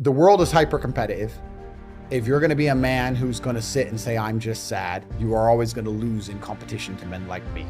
The world is hyper competitive. If you're going to be a man who's going to sit and say, I'm just sad, you are always going to lose in competition to men like me.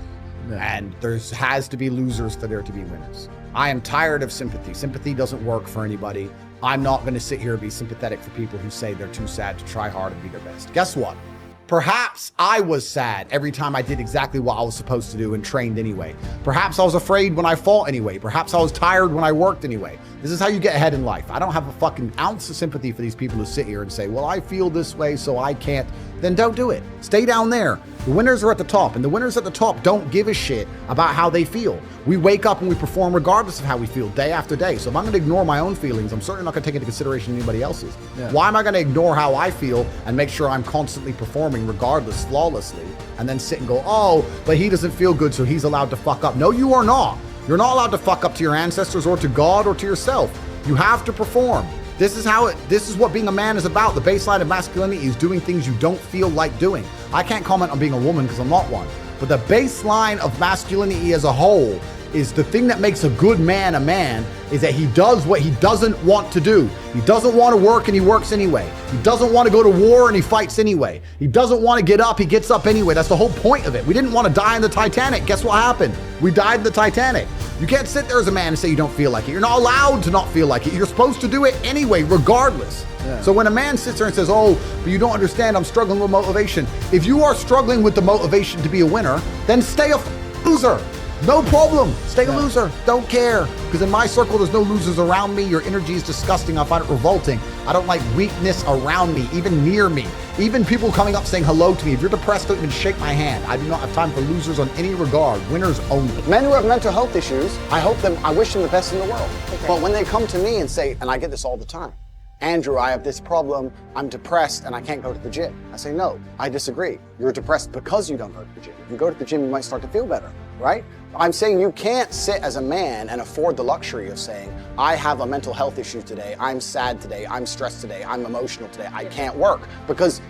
Yeah. And there has to be losers for there to be winners. I am tired of sympathy. Sympathy doesn't work for anybody. I'm not going to sit here and be sympathetic for people who say they're too sad to try hard and be their best. Guess what? Perhaps I was sad every time I did exactly what I was supposed to do and trained anyway. Perhaps I was afraid when I fought anyway. Perhaps I was tired when I worked anyway. This is how you get ahead in life. I don't have a fucking ounce of sympathy for these people who sit here and say, well, I feel this way, so I can't. Then don't do it. Stay down there. The winners are at the top, and the winners at the top don't give a shit about how they feel. We wake up and we perform regardless of how we feel day after day. So if I'm going to ignore my own feelings, I'm certainly not going to take into consideration anybody else's. Yeah. Why am I going to ignore how I feel and make sure I'm constantly performing regardless, flawlessly, and then sit and go, oh, but he doesn't feel good, so he's allowed to fuck up. No, you are not. You're not allowed to fuck up to your ancestors or to God or to yourself. You have to perform. This is what being a man is about. The baseline of masculinity is doing things you don't feel like doing. I can't comment on being a woman because I'm not one. But the baseline of masculinity as a whole is the thing that makes a good man a man is that he does what he doesn't want to do. He doesn't want to work and he works anyway. He doesn't want to go to war and he fights anyway. He doesn't want to get up, he gets up anyway. That's the whole point of it. We didn't want to die in the Titanic. Guess what happened? We died in the Titanic. You can't sit there as a man and say you don't feel like it. You're not allowed to not feel like it. You're supposed to do it anyway, regardless. Yeah. So when a man sits there and says, oh, but you don't understand, I'm struggling with motivation. If you are struggling with the motivation to be a winner, then stay a loser. No problem. Stay a loser. Don't care. Because in my circle, there's no losers around me. Your energy is disgusting. I find it revolting. I don't like weakness around me, even near me. Even people coming up saying hello to me. If you're depressed, don't even shake my hand. I do not have time for losers on any regard. Winners only. Men who have mental health issues, I wish them the best in the world. Okay. But when they come to me and say, and I get this all the time, Andrew, I have this problem, I'm depressed and I can't go to the gym. I say, no, I disagree. You're depressed because you don't go to the gym. If you go to the gym, you might start to feel better, right? I'm saying you can't sit as a man and afford the luxury of saying, I have a mental health issue today, I'm sad today, I'm stressed today, I'm emotional today, I can't work, because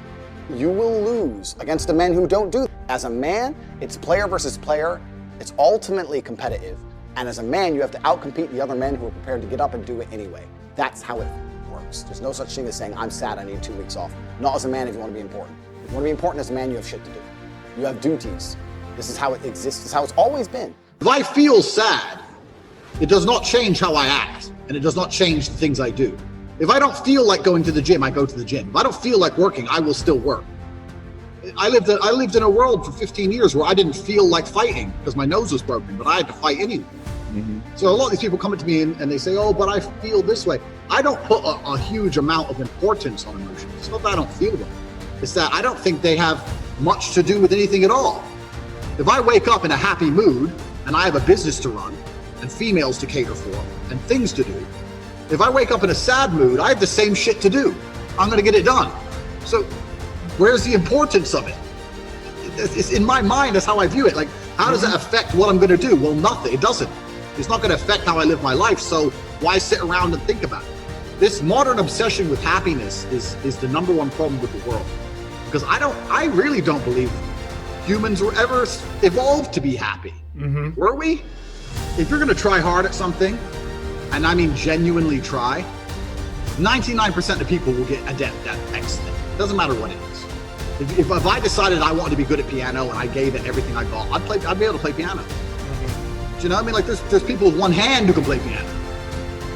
you will lose against the men who don't do that. As a man, it's player versus player, it's ultimately competitive, and as a man, you have to outcompete the other men who are prepared to get up and do it anyway. That's how it works. There's no such thing as saying, I'm sad, I need 2 weeks off. Not as a man if you want to be important. If you want to be important as a man, you have shit to do. You have duties. This is how it exists. This is how it's always been. If I feel sad, it does not change how I act, and it does not change the things I do. If I don't feel like going to the gym, I go to the gym. If I don't feel like working, I will still work. I lived in a world for 15 years where I didn't feel like fighting because my nose was broken, but I had to fight anyway. Mm-hmm. So a lot of these people come to me and they say, oh, but I feel this way. I don't put a huge amount of importance on emotions. It's not that I don't feel them. It's that I don't think they have much to do with anything at all. If I wake up in a happy mood and I have a business to run and females to cater for and things to do, if I wake up in a sad mood, I have the same shit to do. I'm going to get it done. So where's the importance of it? It's in my mind, that's how I view it. Like, how does it affect what I'm going to do? Well, nothing. It doesn't. It's not going to affect how I live my life. So why sit around and think about it? This modern obsession with happiness is the number one problem with the world. Because I really don't believe humans were ever evolved to be happy. Mm-hmm. Were we? If you're going to try hard at something, and I mean genuinely try, 99% of people will get adept at X thing. Doesn't matter what it is. If I decided I wanted to be good at piano and I gave it everything I got, I'd be able to play piano. Mm-hmm. Do you know what I mean? Like there's people with one hand who can play piano.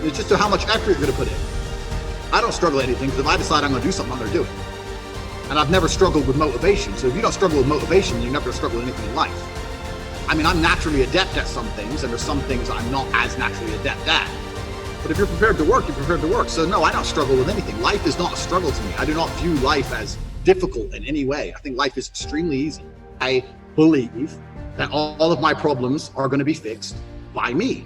It's just how much effort you're going to put in. I don't struggle at anything because if I decide I'm going to do something, I'm going to do it. And I've never struggled with motivation. So if you don't struggle with motivation, you never struggle with anything in life. I mean, I'm naturally adept at some things, and there's some things I'm not as naturally adept at. But if you're prepared to work, you're prepared to work. So no, I don't struggle with anything. Life is not a struggle to me. I do not view life as difficult in any way. I think life is extremely easy. I believe that all of my problems are going to be fixed by me.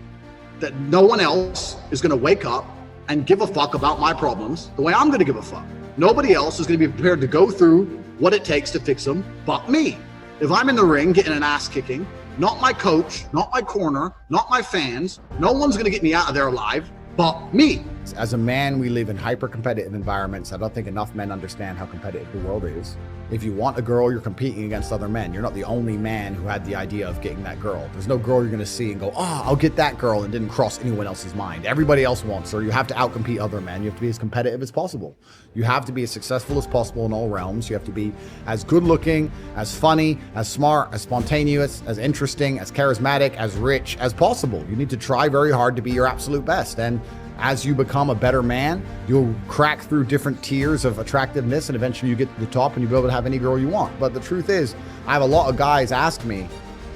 That no one else is going to wake up and give a fuck about my problems the way I'm going to give a fuck. Nobody else is going to be prepared to go through what it takes to fix them but me. If I'm in the ring getting an ass kicking, not my coach, not my corner, not my fans, no one's going to get me out of there alive but me. As a man, we live in hyper-competitive environments. I don't think enough men understand how competitive the world is. If you want a girl, you're competing against other men. You're not the only man who had the idea of getting that girl. There's no girl you're going to see and go, oh, I'll get that girl, and didn't cross anyone else's mind. Everybody else wants her. You have to outcompete other men. You have to be as competitive as possible. You have to be as successful as possible in all realms. You have to be as good-looking, as funny, as smart, as spontaneous, as interesting, as charismatic, as rich as possible. You need to try very hard to be your absolute best. And as you become a better man, you'll crack through different tiers of attractiveness, and eventually you get to the top and you'll be able to have any girl you want. But the truth is, I have a lot of guys ask me,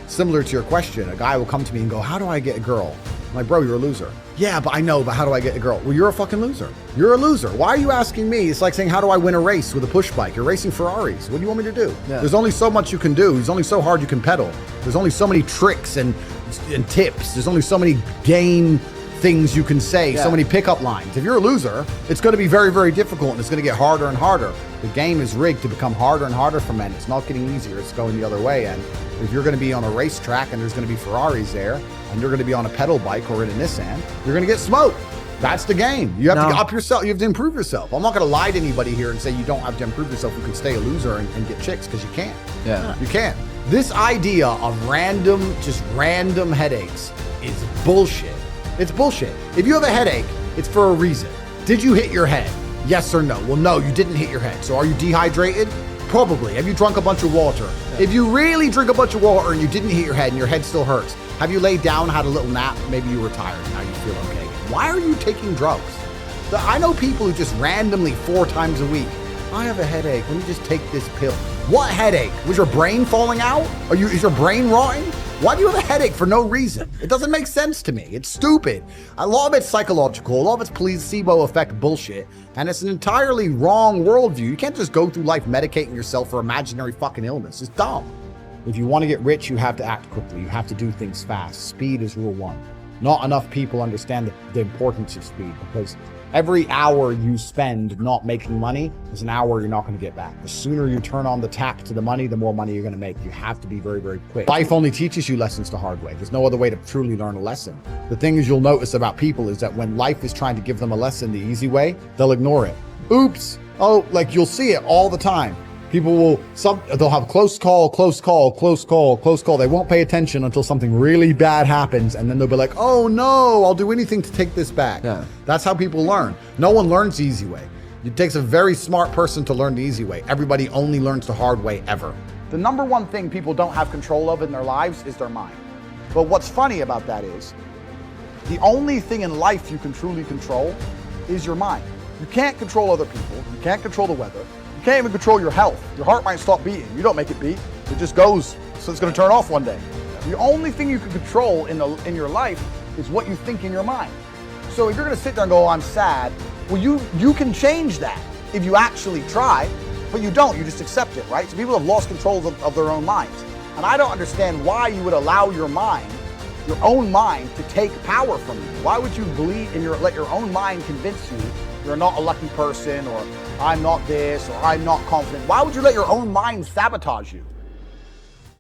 similar to your question, a guy will come to me and go, how do I get a girl? I'm like, bro, you're a loser. Yeah, but I know, but how do I get a girl? Well, you're a fucking loser. You're a loser. Why are you asking me? It's like saying, how do I win a race with a push bike? You're racing Ferraris. What do you want me to do? Yeah. There's only so much you can do. There's only so hard you can pedal. There's only so many tricks and tips. There's only so many game things you can say, so many pickup lines. If you're a loser, it's going to be very, very difficult, and it's going to get harder and harder. The game is rigged to become harder and harder for men. It's not getting easier. It's going the other way. And if you're going to be on a racetrack and there's going to be Ferraris there, and you're going to be on a pedal bike or in a Nissan, you're going to get smoked. That's the game. You have to up yourself. You have to improve yourself. I'm not going to lie to anybody here and say you don't have to improve yourself. You can stay a loser and get chicks, because you can't. Yeah. You can't. This idea of random headaches is bullshit. It's bullshit. If you have a headache, it's for a reason. Did you hit your head? Yes or no? Well, no, you didn't hit your head. So are you dehydrated? Probably. Have you drunk a bunch of water? Yeah. If you really drink a bunch of water and you didn't hit your head and your head still hurts, have you laid down, had a little nap? Maybe you were tired. Now you feel okay. Why are you taking drugs? I know people who just randomly 4 times a week, I have a headache. Let me just take this pill. What headache? Was your brain falling out? Is your brain rotting? Why do you have a headache for no reason? It doesn't make sense to me. It's stupid. A lot of it's psychological. A lot of it's placebo effect bullshit. And it's an entirely wrong worldview. You can't just go through life medicating yourself for imaginary fucking illness. It's dumb. If you want to get rich, you have to act quickly. You have to do things fast. Speed is rule 1. Not enough people understand the importance of speed, because every hour you spend not making money is an hour you're not going to get back. The sooner you turn on the tap to the money, the more money you're going to make. You have to be very, very quick. Life only teaches you lessons the hard way. There's no other way to truly learn a lesson. The thing is, you'll notice about people is that when life is trying to give them a lesson the easy way, they'll ignore it. Oops. Oh, like you'll see it all the time. People they'll have close call. They won't pay attention until something really bad happens, and then they'll be like, oh no, I'll do anything to take this back. Yeah. That's how people learn. No one learns the easy way. It takes a very smart person to learn the easy way. Everybody only learns the hard way ever. The number one thing people don't have control of in their lives is their mind. But what's funny about that is, the only thing in life you can truly control is your mind. You can't control other people. You can't control the weather. You can't even control your health. Your heart might stop beating. You don't make it beat. It just goes, so it's going to turn off one day. The only thing you can control in your life is what you think in your mind. So if you're going to sit there and go, oh, I'm sad, well, you can change that if you actually try, but you don't. You just accept it, right? So people have lost control of their own minds. And I don't understand why you would allow your own mind, to take power from you. Why would you let your own mind convince you you're not a lucky person, or I'm not this, or I'm not confident? Why would you let your own mind sabotage you?